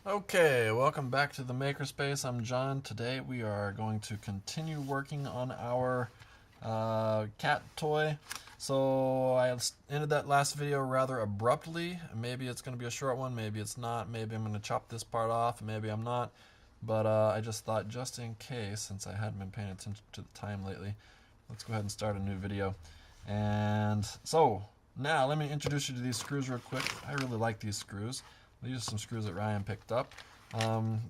Okay, welcome back to the Makerspace. I'm John. Today we are going to continue working on our cat toy. So I ended that last video rather abruptly. Maybe it's going to be a short one, maybe it's not. Maybe I'm going to chop this part off, maybe I'm not. But I just thought, just in case, since I hadn't been paying attention to the time lately, let's go ahead and start a new video. And so, now let me introduce you to these screws real quick. I really like these screws. These are some screws that Ryan picked up.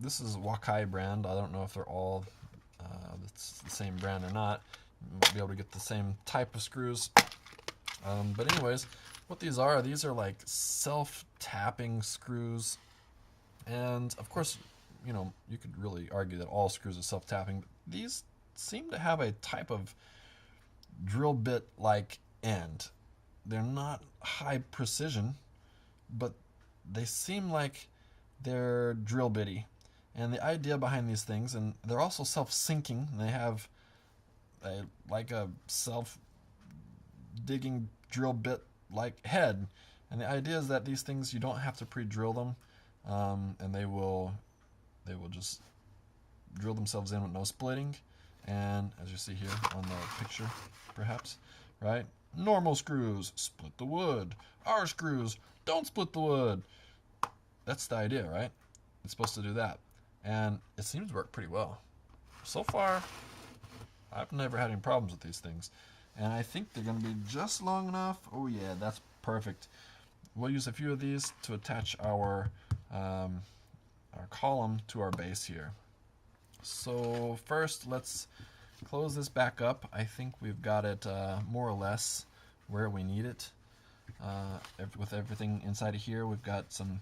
This is Wakai brand. I don't know if they're all it's the same brand or not. You might be able to get the same type of screws. But anyways, what these are like self-tapping screws. And of course, you know, you could really argue that all screws are self-tapping, but these seem to have a type of drill bit-like end. They're not high precision, but they seem like they're drill bitty. And the idea behind these things, and they're also self-sinking. They have like a self-digging drill bit-like head. And the idea is that these things, you don't have to pre-drill them, and they will just drill themselves in with no splitting. And as you see here on the picture, perhaps, right? Normal screws split the wood. Our screws don't split the wood. That's the idea, right? It's supposed to do that. And it seems to work pretty well. So far, I've never had any problems with these things. And I think they're going to be just long enough. Oh yeah, that's perfect. We'll use a few of these to attach our column to our base here. So first, let's close this back up. I think we've got it more or less where we need it. With everything inside of here, we've got some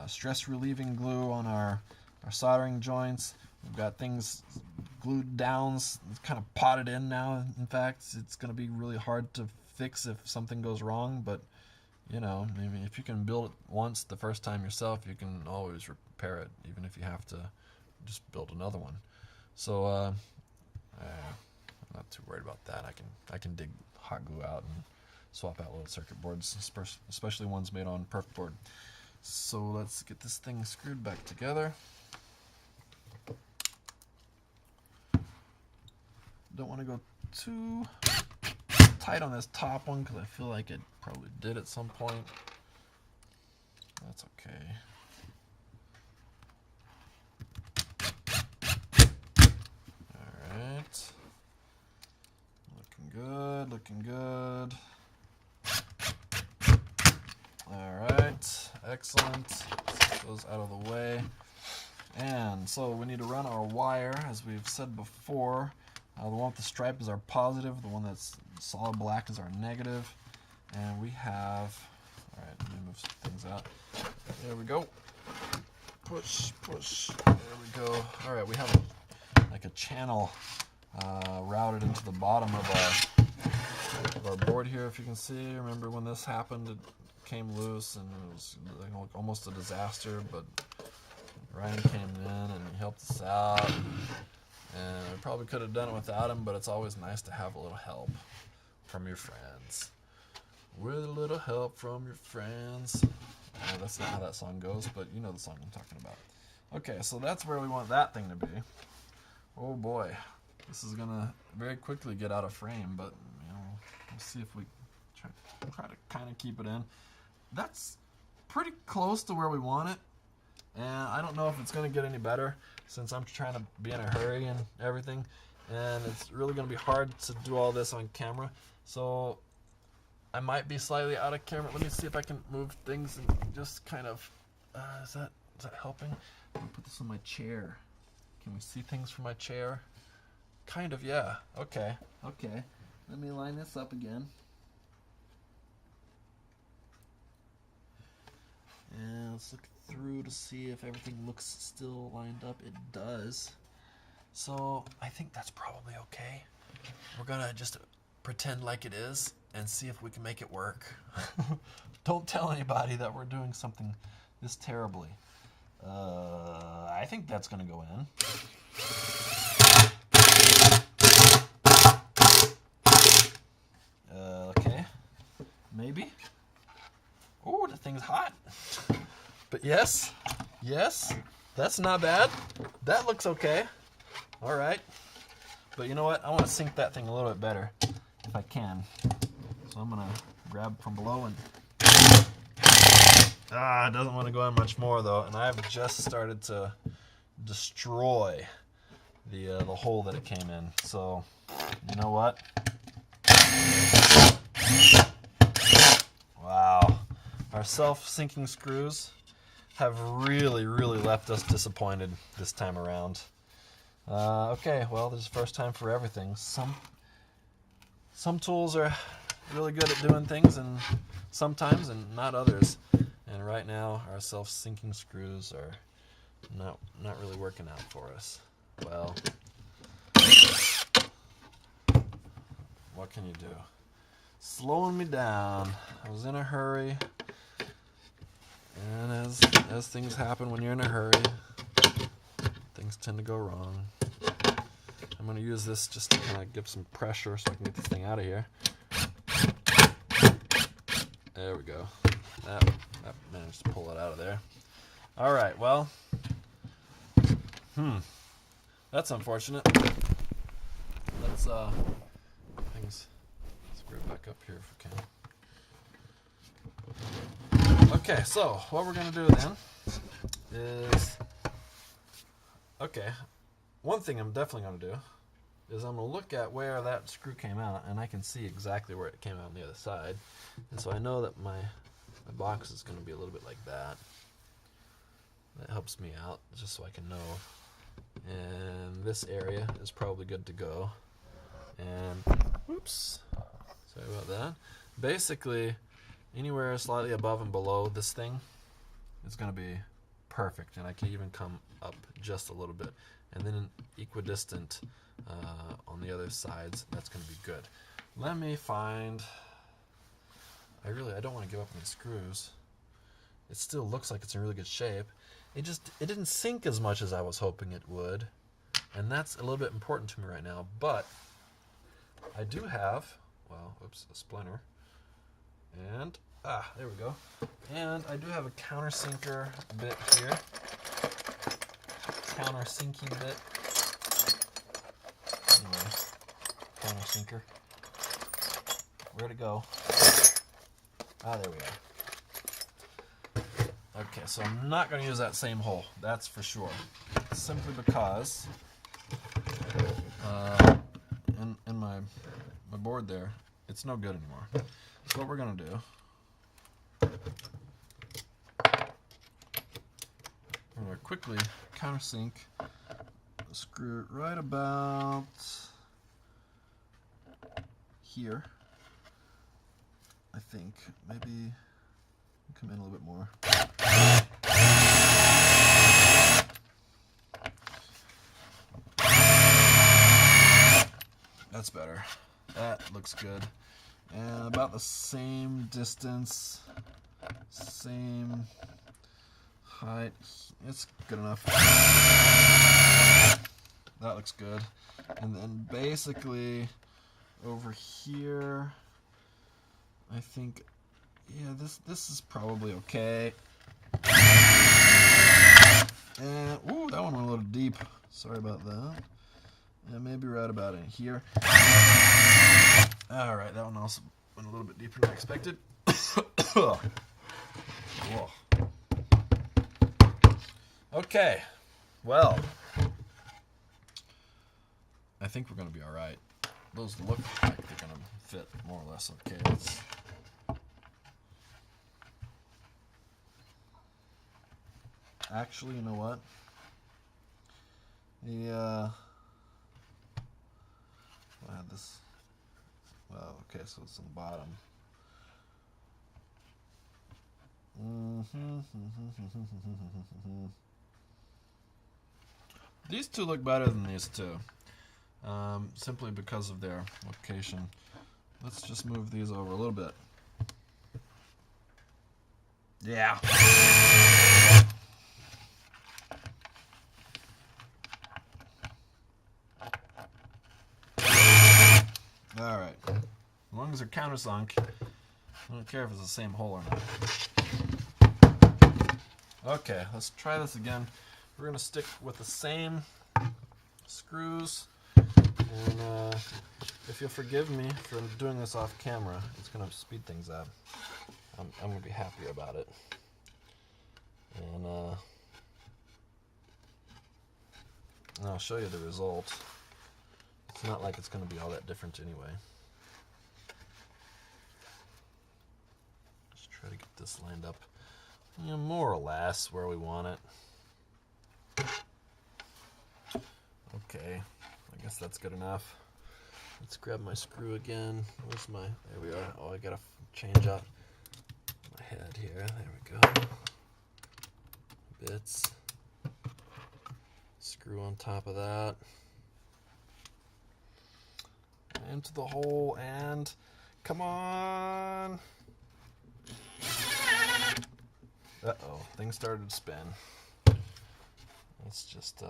stress relieving glue on our soldering joints. We've got things glued down, it's kind of potted in now. In fact, it's going to be really hard to fix if something goes wrong, but you know, maybe if you can build it once the first time yourself, you can always repair it, even if you have to just build another one. So I'm not too worried about that. I can dig hot glue out and swap out little circuit boards, especially ones made on perf board. So let's get this thing screwed back together. Don't want to go too tight on this top one because I feel like it probably did at some point. That's okay. Alright. Looking good, looking good. Alright, excellent. Get those out of the way. And so we need to run our wire, as we've said before. The one with the stripe is our positive, the one that's solid black is our negative. And we have, alright, let me move some things out. There we go. Push, push, there we go. Alright, we have like a channel routed into the bottom of our board here, if you can see. Remember when this happened, it came loose and it was like almost a disaster, but Ryan came in and he helped us out. And we probably could have done it without him, but it's always nice to have a little help from your friends. With a little help from your friends. That's not how that song goes, but you know the song I'm talking about. Okay, so that's where we want that thing to be. Oh boy, this is gonna very quickly get out of frame, but you know, we'll see if we try to kind of keep it in. That's pretty close to where we want it. And I don't know if it's going to get any better since I'm trying to be in a hurry and everything. And it's really going to be hard to do all this on camera. So I might be slightly out of camera. Let me see if I can move things and just kind of... is that helping? Let me put this on my chair. Can we see things from my chair? Kind of, yeah. Okay. Okay. Let me line this up again. And let's look through to see if everything looks still lined up. It does. So I think that's probably okay. We're gonna just pretend like it is and see if we can make it work. Don't tell anybody that we're doing something this terribly. I think that's gonna go in. Okay, maybe. thing's hot. But yes, that's not bad. That looks okay. All right. But you know what? I want to sink that thing a little bit better if I can. So I'm going to grab from below and... it doesn't want to go in much more though. And I've just started to destroy the hole that it came in. So, you know what? Wow. Our self-sinking screws have really left us disappointed this time around. Okay, well, this is the first time for everything. Some tools are really good at doing things, and sometimes, and not others. And right now, our self-sinking screws are not really working out for us. Well, what can you do? Slowing me down. I was in a hurry. And as things happen when you're in a hurry, things tend to go wrong. I'm going to use this just to kind of give some pressure so I can get this thing out of here. There we go. That managed to pull it out of there. All right, well, that's unfortunate. Let's screw it back up here if we can. Okay, so what we're gonna do then is, one thing I'm definitely gonna do is I'm gonna look at where that screw came out, and I can see exactly where it came out on the other side, and so I know that my box is gonna be a little bit like that. That helps me out just so I can know. And this area is probably good to go. And whoops, sorry about that. Basically, anywhere slightly above and below this thing is going to be perfect, and I can even come up just a little bit, and then equidistant on the other sides. That's going to be good. Let me find. I don't want to give up on these screws. It still looks like it's in really good shape. It didn't sink as much as I was hoping it would, and that's a little bit important to me right now. But I do have, a splinter, and there we go. And I do have a countersinker bit here. Countersinking bit. Anyway, countersinker. Where'd it go? There we are. Okay, so I'm not going to use that same hole, that's for sure. Simply because in my board there, it's no good anymore. So what we're going to do, I'm going to quickly countersink, screw it right about here. I think maybe come in a little bit more. That's better. That looks good. And about the same distance, same height. It's good enough. That looks good. And then basically over here, I think, yeah, this is probably okay. And ooh, that one went a little deep. Sorry about that. And maybe right about in here. All right, that one also went a little bit deeper than I expected. Whoa. Okay, well, I think we're gonna be all right. Those look like they're gonna fit more or less okay. Actually, you know what? I had this. Well, okay, so it's on the bottom. These two look better than these two, simply because of their location. Let's just move these over a little bit. Yeah. All right. As long as they're countersunk, I don't care if it's the same hole or not. Okay, let's try this again. We're going to stick with the same screws. And if you'll forgive me for doing this off camera, it's going to speed things up. I'm going to be happy about it. And I'll show you the result. It's not like it's going to be all that different anyway. Just try to get this lined up, you know, more or less where we want it. Okay, I guess that's good enough. Let's grab my screw again. Where's my, there we are. Oh, I gotta change out my head here. There we go. Bits. Screw on top of that. Into the hole and come on. Uh-oh, things started to spin. Let's just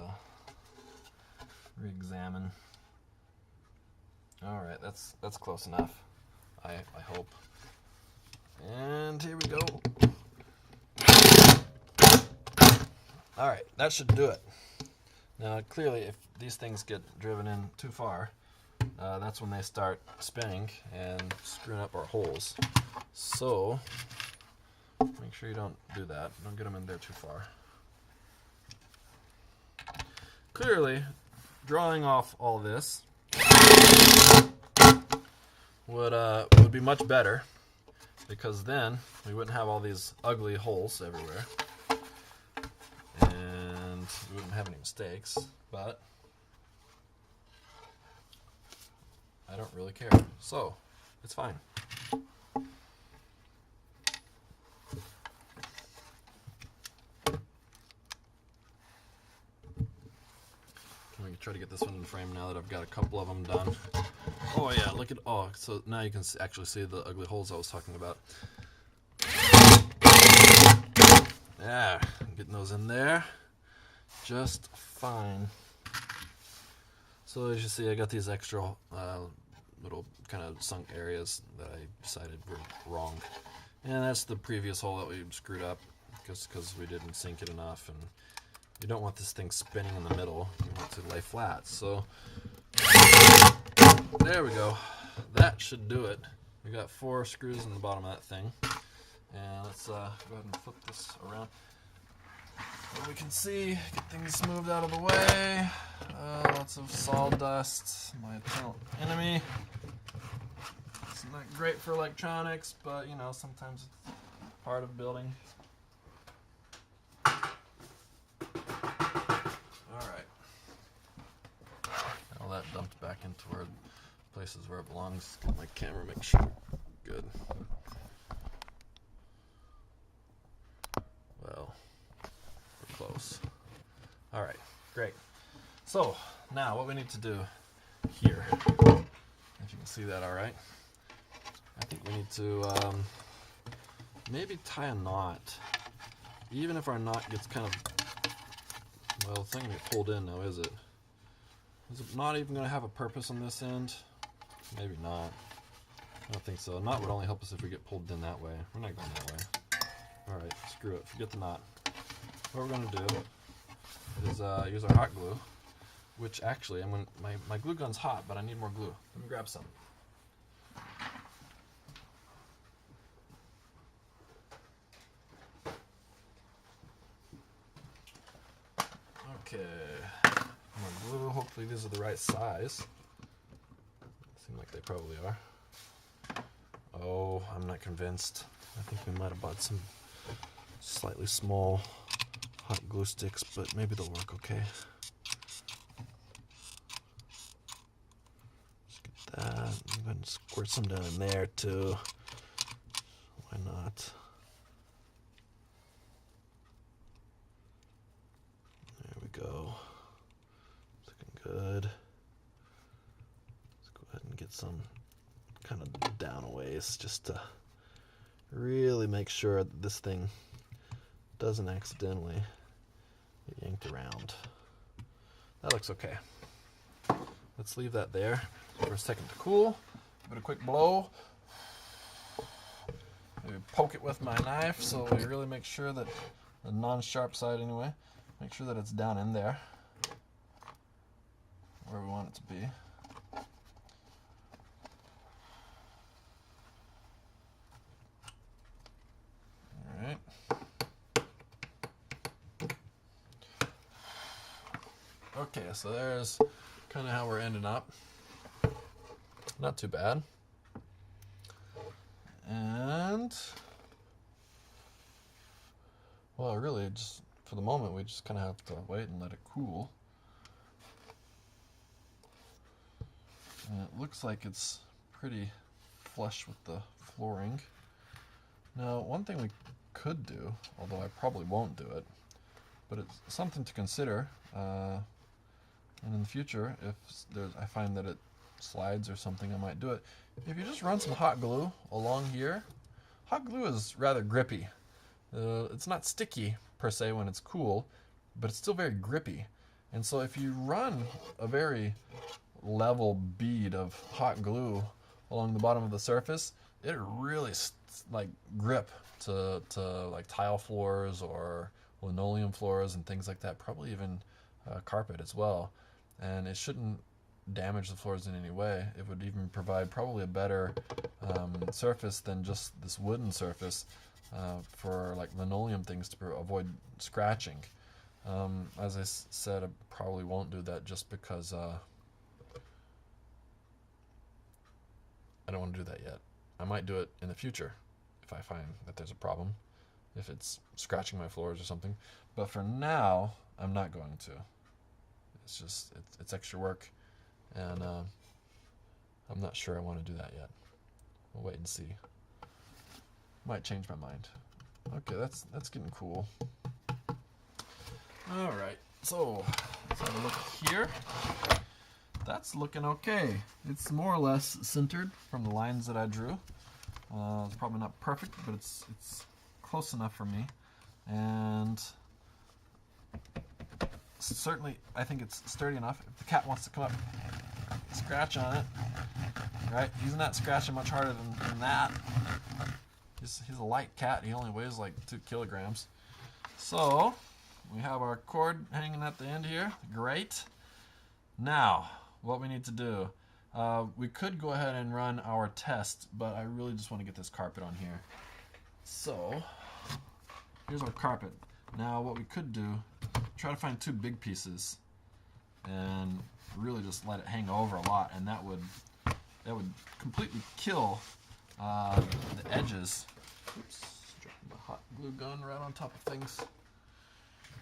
re-examine. All right, that's close enough. I hope. And here we go. All right, that should do it. Now, clearly, if these things get driven in too far, that's when they start spinning and screwing up our holes. So, make sure you don't do that. Don't get them in there too far. Clearly, drawing off all this would be much better, because then we wouldn't have all these ugly holes everywhere, and we wouldn't have any mistakes. But I don't really care, so it's fine. Can we try to get this one in frame now that I've got a couple of them done? Oh yeah, look at, oh, so now you can actually see the ugly holes I was talking about. Yeah, getting those in there just fine. So as you see, I got these extra little kind of sunk areas that I decided were wrong. And that's the previous hole that we screwed up because we didn't sink it enough. And you don't want this thing spinning in the middle. You want it to lay flat. So there we go. That should do it. We got 4 screws in the bottom of that thing. And let's go ahead and flip this around. So we can see, get things smoothed out of the way. Lots of sawdust, my eternal enemy. It's not great for electronics, but you know, sometimes it's part of building. Alright. All that dumped back into where places where it belongs. Get my camera, make sure. Good. Well, we're close. Alright, great. So, now what we need to do here, if you can see that alright, I think we need to maybe tie a knot. Even if our knot gets kind of, well, it's not going to get pulled in now, is it? Is it not even going to have a purpose on this end? Maybe not. I don't think so. A knot would only help us if we get pulled in that way. We're not going that way. Alright, screw it. Forget the knot. What we're going to do is use our hot glue, which actually, my glue gun's hot, but I need more glue. Let me grab some. Okay, more glue. Hopefully these are the right size. Seem like they probably are. Oh, I'm not convinced. I think we might have bought some slightly small hot glue sticks, but maybe they'll work okay. Just get that. I'm going to squirt some down in there too. Why not? There we go. Looking good. Let's go ahead and get some kind of down a ways just to really make sure that this thing doesn't accidentally get yanked around. That looks okay. Let's leave that there for a second to cool. Give it a quick blow. Maybe poke it with my knife so we really make sure that the non-sharp side anyway. Make sure that it's down in there where we want it to be. Alright. Okay, so there's kind of how we're ending up. Not too bad. And, well, really, just for the moment, we just kind of have to wait and let it cool. And it looks like it's pretty flush with the flooring. Now, one thing we could do, although I probably won't do it, but it's something to consider. And in the future, if I find that it slides or something, I might do it. If you just run some hot glue along here, hot glue is rather grippy. It's not sticky per se when it's cool, but it's still very grippy. And so if you run a very level bead of hot glue along the bottom of the surface, it really like grip to like tile floors or linoleum floors and things like that, probably even carpet as well. And it shouldn't damage the floors in any way. It would even provide probably a better surface than just this wooden surface for like linoleum things to avoid scratching. As I said, I probably won't do that just because I don't want to do that yet. I might do it in the future if I find that there's a problem, if it's scratching my floors or something. But for now, I'm not going to. It's just, it's extra work, and I'm not sure I want to do that yet. We'll wait and see. Might change my mind. Okay, that's getting cool. All right, so let's have a look here. That's looking okay. It's more or less centered from the lines that I drew. It's probably not perfect, but it's close enough for me. And certainly, I think it's sturdy enough. If the cat wants to come up, scratch on it, right? He's not scratching much harder than that. He's a light cat. He only weighs like 2 kilograms. So we have our cord hanging at the end here. Great. Now, what we need to do, we could go ahead and run our test, but I really just want to get this carpet on here. So here's our carpet. Now what we could do, try to find 2 big pieces and really just let it hang over a lot, and that would completely kill the edges. Oops, dropping the hot glue gun right on top of things.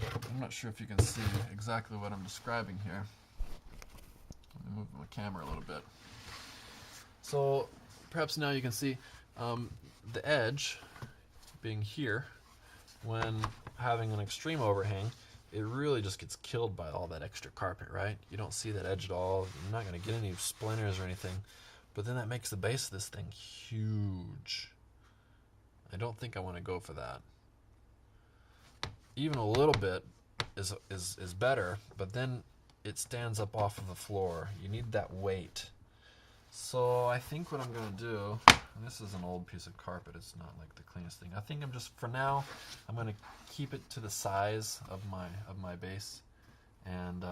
I'm not sure if you can see exactly what I'm describing here. Let me move my camera a little bit. So perhaps now you can see the edge being here. When having an extreme overhang, it really just gets killed by all that extra carpet, right? You don't see that edge at all. You're not going to get any splinters or anything. But then that makes the base of this thing huge. I don't think I want to go for that. Even a little bit is better, but then it stands up off of the floor. You need that weight. So I think what I'm going to do, and this is an old piece of carpet, it's not like the cleanest thing. I think I'm just, for now, I'm going to keep it to the size of my base. And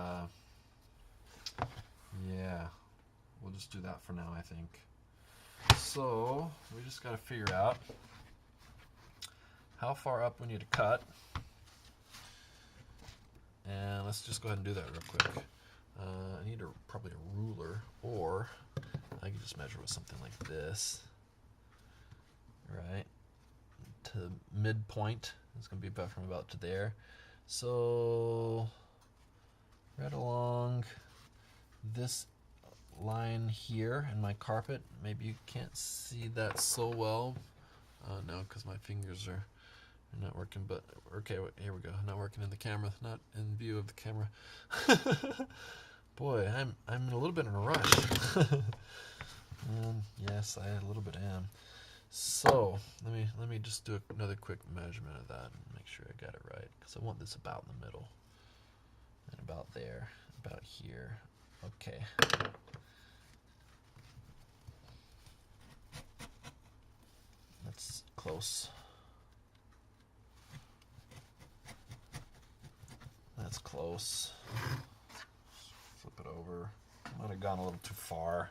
yeah, we'll just do that for now, I think. So we just got to figure out how far up we need to cut. And let's just go ahead and do that real quick. I need probably a ruler, or I can just measure with something like this, right? To midpoint, it's going to be about from about to there. So right along this line here in my carpet. Maybe you can't see that so well. No, because my fingers are not working, but okay, here we go. Not working in the camera, not in view of the camera. Boy, I'm a little bit in a rush. Yes, I a little bit am. So let me just do another quick measurement of that and make sure I got it right, because I want this about in the middle and about there, about here. Okay. That's close. That's close. Flip it over. Might have gone a little too far.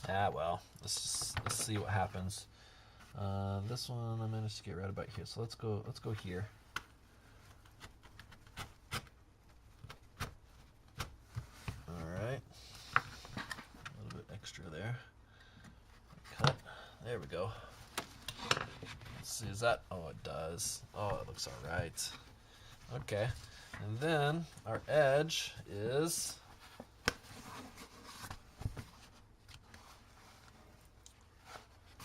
Ah, well, let's see what happens. This one I managed to get right about here, so let's go here. All right, a little bit extra there. Cut. There we go. Let's see, is that? Oh, it does. Oh, it looks all right. Okay, and then our edge is.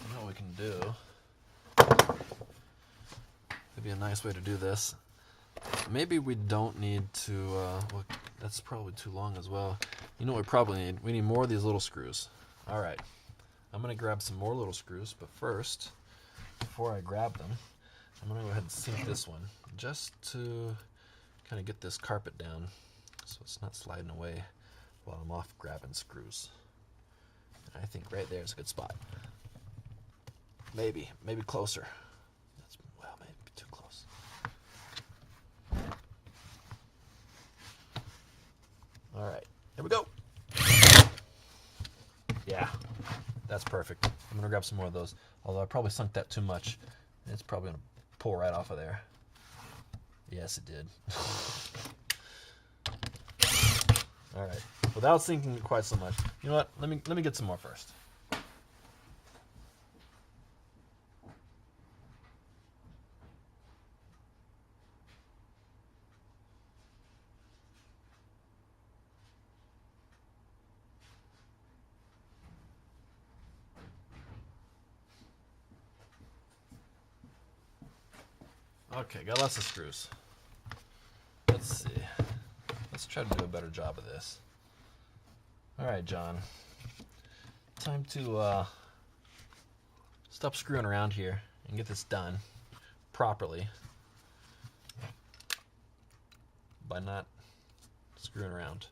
You know what we can do? It'd be a nice way to do this. Maybe we don't need to. Well, that's probably too long as well. You know what we probably need? We need more of these little screws. All right, I'm gonna grab some more little screws, but first, before I grab them, I'm gonna go ahead and sink this one just to kind of get this carpet down so it's not sliding away while I'm off grabbing screws. And I think right there is a good spot. Maybe closer. Well, maybe too close. All right, here we go. Yeah, that's perfect. I'm gonna grab some more of those. Although I probably sunk that too much. It's probably gonna pull right off of there. Yes, it did. All right, without sinking it quite so much. You know what? Let me get some more first. Okay, got lots of screws. Let's see. Let's try to do a better job of this. All right, John. Time to stop screwing around here and get this done properly by not screwing around.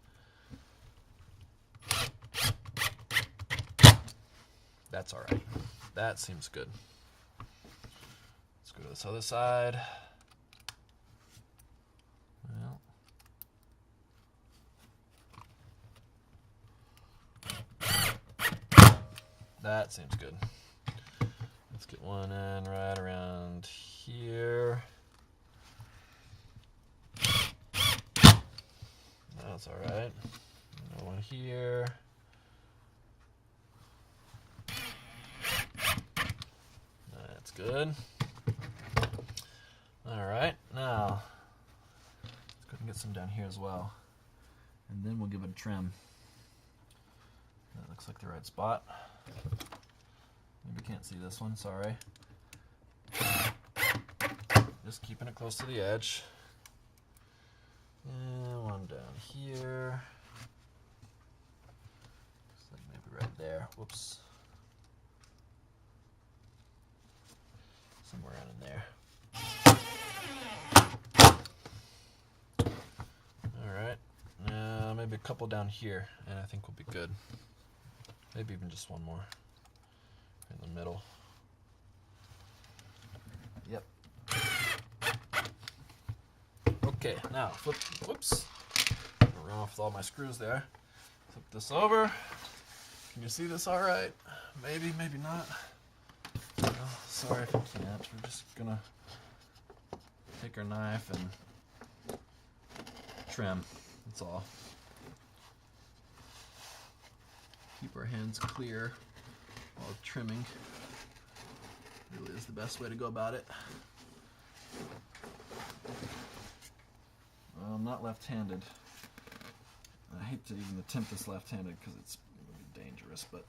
That's all right. That seems good. Let's go to this other side. Well, that seems good. Let's get one in right around here. That's all right. Another one here. That's good. All right, now let's go and get some down here as well, and then we'll give it a trim. That looks like the right spot. Maybe can't see this one, sorry. Just keeping it close to the edge. And one down here. Looks like maybe right there. Whoops. Somewhere around in there. Alright, maybe a couple down here, and I think we'll be good. Maybe even just one more in the middle. Yep. Okay, now flip, whoops. Run off with all my screws there. Flip this over. Can you see this all right? Maybe, maybe not. Well, sorry if you can't. We're just gonna take our knife and trim. That's all. Keep our hands clear while trimming. Really is the best way to go about it. Well, I'm not left-handed. I hate to even attempt this left-handed because it's really dangerous, but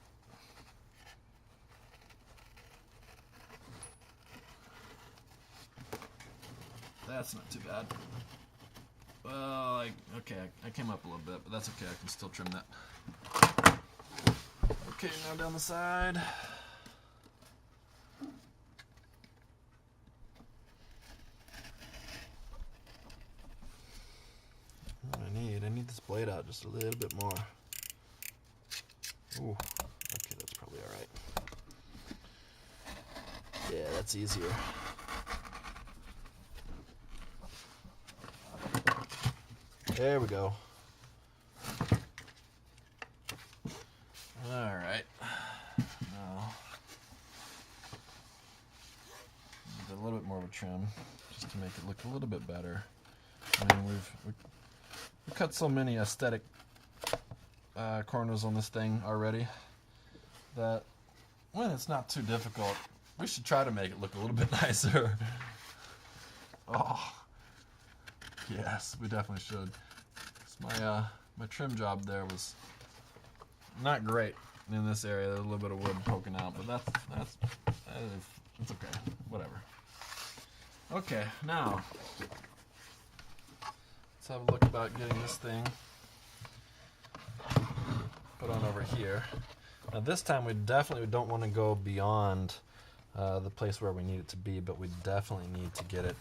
that's not too bad. Well, okay, I came up a little bit, but that's okay. I can still trim that. Okay, now down the side. What I need this blade out just a little bit more. Ooh, okay, that's probably all right. Yeah, that's easier. There we go. All right. Now, a little bit more of a trim, just to make it look a little bit better. I mean, we cut so many aesthetic corners on this thing already that when it's not too difficult, we should try to make it look a little bit nicer. Oh, yes, we definitely should. My trim job there was not great in this area. There's a little bit of wood poking out, but it's okay. Whatever. Okay, now let's have a look about getting this thing put on over here. Now this time we definitely don't want to go beyond the place where we need it to be, but we definitely need to get it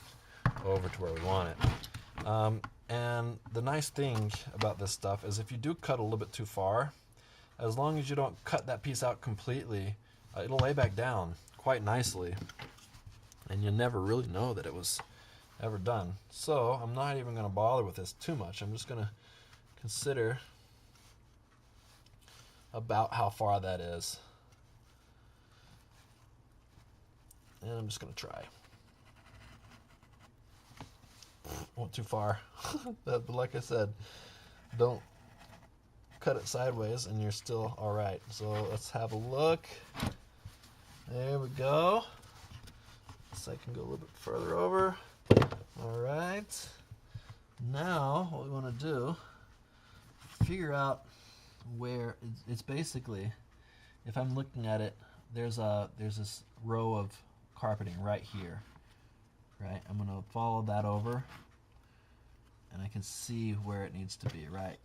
over to where we want it. And the nice thing about this stuff is if you do cut a little bit too far, as long as you don't cut that piece out completely, it'll lay back down quite nicely, and you'll never really know that it was ever done. So I'm not even going to bother with this too much. I'm just going to consider about how far that is, and I'm just going to try. Went too far. But like I said, don't cut it sideways and you're still alright. So let's have a look. There we go. So I can go a little bit further over. Alright. Now what we want to do, figure out where it's basically, if I'm looking at it, there's this row of carpeting right here. Right, I'm going to follow that over, and I can see where it needs to be, right?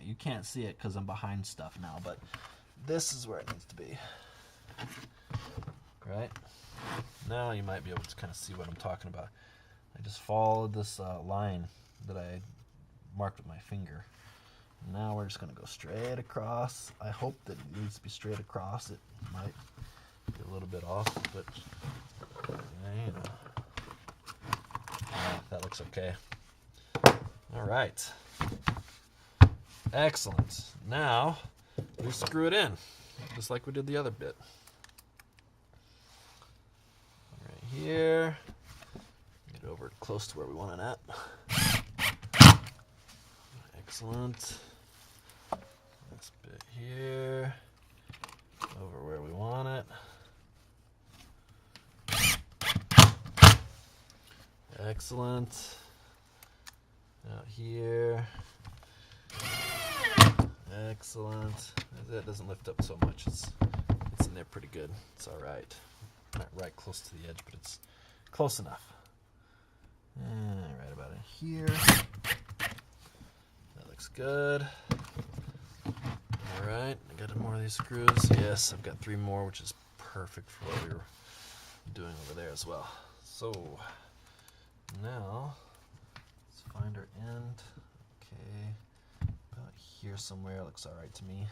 You can't see it because I'm behind stuff now, but this is where it needs to be. Right? Now you might be able to kind of see what I'm talking about. I just followed this line that I marked with my finger. Now we're just going to go straight across. I hope that it needs to be straight across. It might be a little bit off, but you know. That looks okay. All right. Excellent. Now we screw it in, just like we did the other bit. Right here. Get over close to where we want it at. Excellent. This bit here. Over where we want it. Excellent. Out here. Excellent. That doesn't lift up so much. It's in there pretty good. It's all right. Not right close to the edge, but it's close enough. And right about in here. That looks good. All right. I got more of these screws. Yes, I've got 3 more, which is perfect for what we were doing over there as well. So now, let's find our end. Okay, about here somewhere looks all right to me.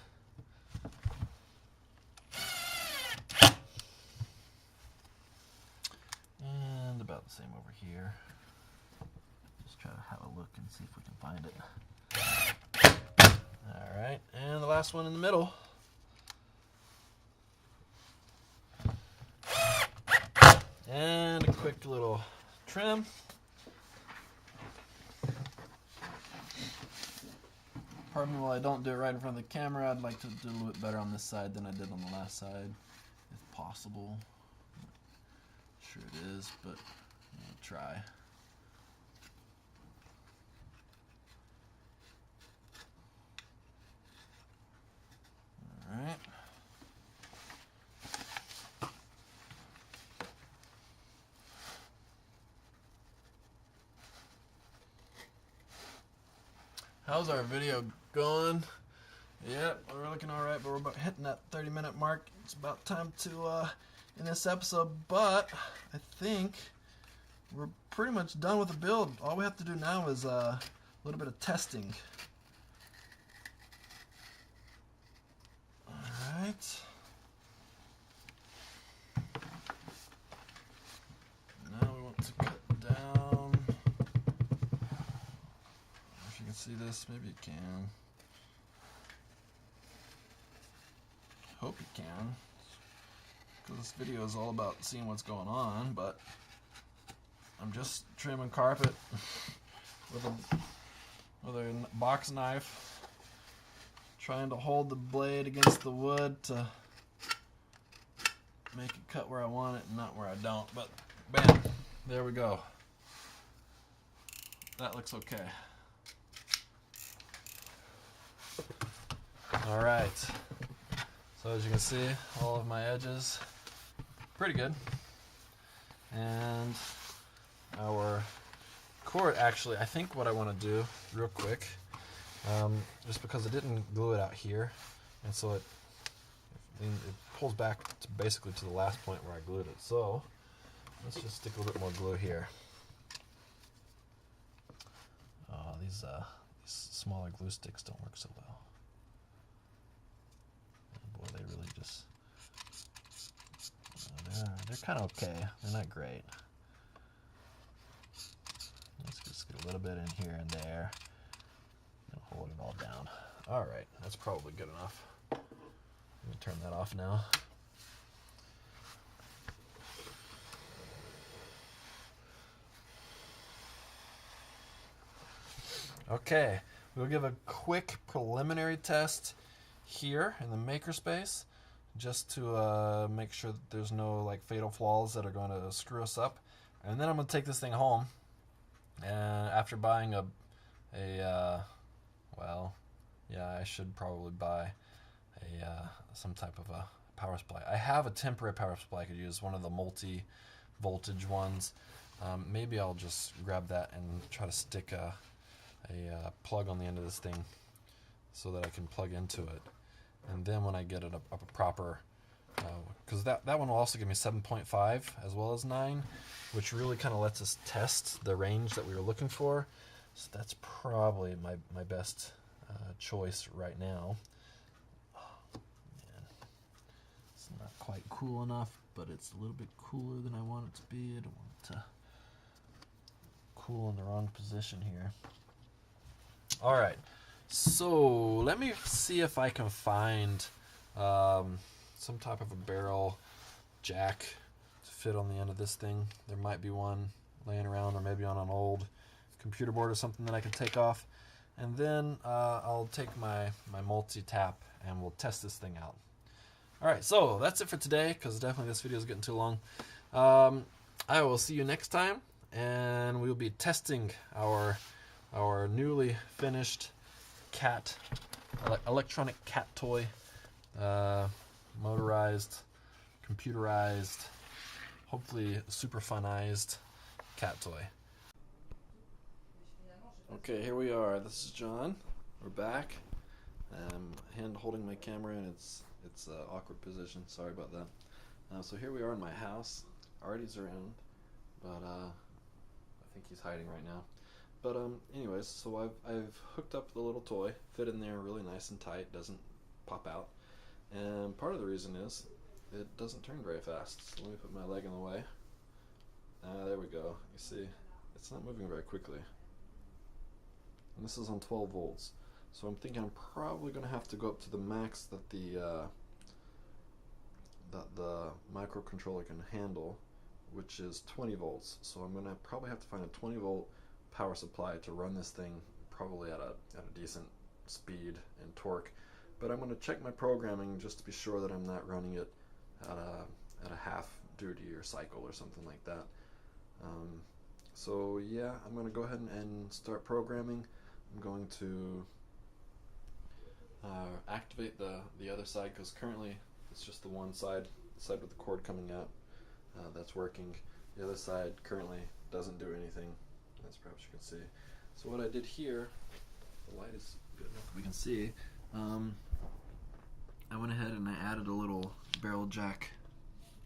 And about the same over here. Just try to have a look and see if we can find it. All right, and the last one in the middle. And a quick little trim. Pardon me while I don't do it right in front of the camera. I'd like to do a little bit better on this side than I did on the last side, if possible. Sure it is, but I'll try. All right. How's our video going? Yep, we're looking all right, but we're about hitting that 30-minute mark. It's about time to end this episode, but I think we're pretty much done with the build. All we have to do now is a little bit of testing. All right. Now we want to cut down. If you can see see this? Maybe you can. Hope you can. Because this video is all about seeing what's going on, but I'm just trimming carpet with a box knife, trying to hold the blade against the wood to make it cut where I want it and not where I don't. But bam, there we go. That looks okay. All right. So as you can see, all of my edges pretty good. And our cord, actually, I think what I want to do real quick, just because I didn't glue it out here, and so it pulls back to basically to the last point where I glued it. So let's just stick a little bit more glue here. Oh, these smaller glue sticks don't work so well. Oh boy, they really just, they're kind of okay. They're not great. Let's just get a little bit in here and there and hold it all down. All right, that's probably good enough. I'm gonna turn that off now. Okay, we'll give a quick preliminary test here in the makerspace, just to make sure that there's no like fatal flaws that are going to screw us up. And then I'm going to take this thing home, and after buying well, yeah, I should probably buy some type of a power supply. I have a temporary power supply I could use, one of the multi-voltage ones. Maybe I'll just grab that and try to stick a plug on the end of this thing so that I can plug into it. And then when I get it up a proper, because that one will also give me 7.5 as well as 9, which really kind of lets us test the range that we were looking for. So that's probably my best choice right now. Oh, man. It's not quite cool enough, but it's a little bit cooler than I want it to be. I don't want it to cool in the wrong position here. All right, so let me see if I can find some type of a barrel jack to fit on the end of this thing. There might be one laying around, or maybe on an old computer board or something that I can take off. And then I'll take my multi-tap and we'll test this thing out. All right, so that's it for today, because definitely this video is getting too long. I will see you next time, and we'll be testing our newly finished electronic cat toy, motorized, computerized, hopefully super funized cat toy. Okay, here we are. This is John. We're back. Hand holding my camera in its awkward position. Sorry about that. So here we are in my house. Ardy's around, but I think he's hiding right now. But anyways, so I've hooked up the little toy, fit in there really nice and tight, doesn't pop out. And part of the reason is it doesn't turn very fast. So let me put my leg in the way. There we go. You see, it's not moving very quickly. And this is on 12 volts. So I'm thinking I'm probably going to have to go up to the max that the microcontroller can handle, which is 20 volts. So I'm going to probably have to find a 20 volt power supply to run this thing, probably at a decent speed and torque. But I'm going to check my programming just to be sure that I'm not running it at a half duty or cycle or something like that. So yeah, I'm going to go ahead and start programming. I'm going to activate the other side, because currently it's just the one side, the side with the cord coming out, that's working. The other side currently doesn't do anything, as perhaps you can see. So what I did here, the light is good enough we can see, I went ahead and I added a little barrel jack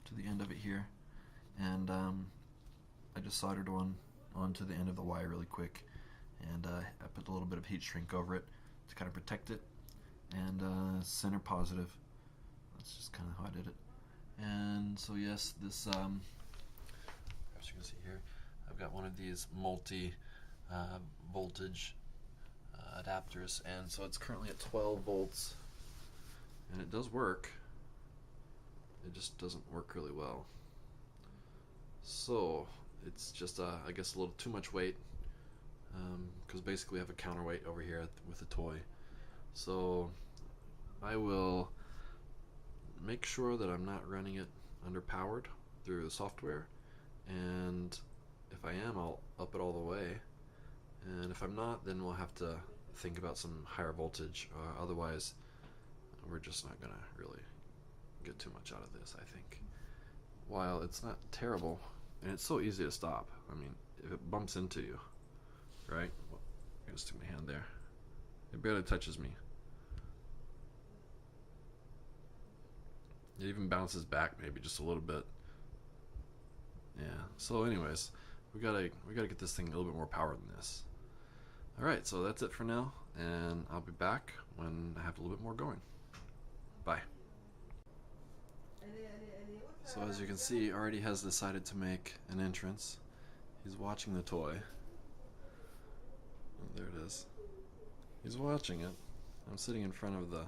to the end of it here, and I just soldered onto the end of the wire really quick, and I put a little bit of heat shrink over it to kind of protect it, and center positive. That's just kind of how I did it. And so yes, this perhaps you can see here, I've got one of these multi voltage adapters, and so it's currently at 12 volts, and it does work. It just doesn't work really well. So it's just I guess a little too much weight, because basically we have a counterweight over here with the toy. So I will make sure that I'm not running it underpowered through the software, and if I am, I'll up it all the way, and if I'm not, then we'll have to think about some higher voltage. Otherwise we're just not gonna really get too much out of this, I think. While it's not terrible, and it's so easy to stop. I mean, if it bumps into you, right? Well, I'm gonna stick my hand there. It barely touches me. It even bounces back maybe just a little bit. Yeah. So anyways, we gotta get this thing a little bit more power than this. All right. So that's it for now, and I'll be back when I have a little bit more going. Bye. So as you can see, Ardy has decided to make an entrance. He's watching the toy. Oh, there it is. He's watching it. I'm sitting in front of the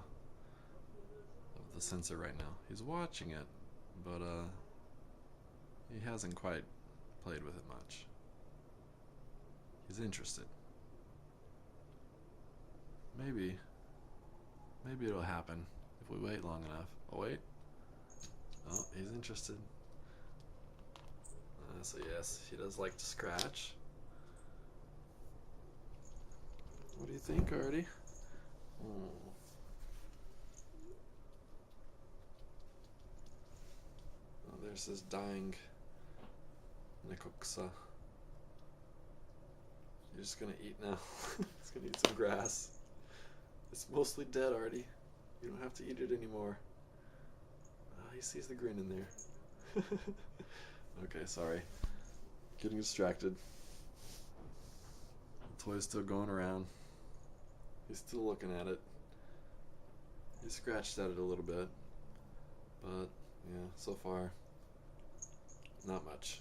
sensor right now. He's watching it, but he hasn't quite played with it much. He's interested. Maybe it'll happen if we wait long enough. Oh wait. Oh, he's interested. So yes, he does like to scratch. What do you think, Ardy? Oh. Oh, there's this dying Nikoksa. You're just gonna eat now. It's gonna eat some grass. It's mostly dead, Ardy. You don't have to eat it anymore. He sees the grin in there. Okay, sorry. Getting distracted. The toy's still going around. He's still looking at it. He scratched at it a little bit. But, yeah, so far, not much.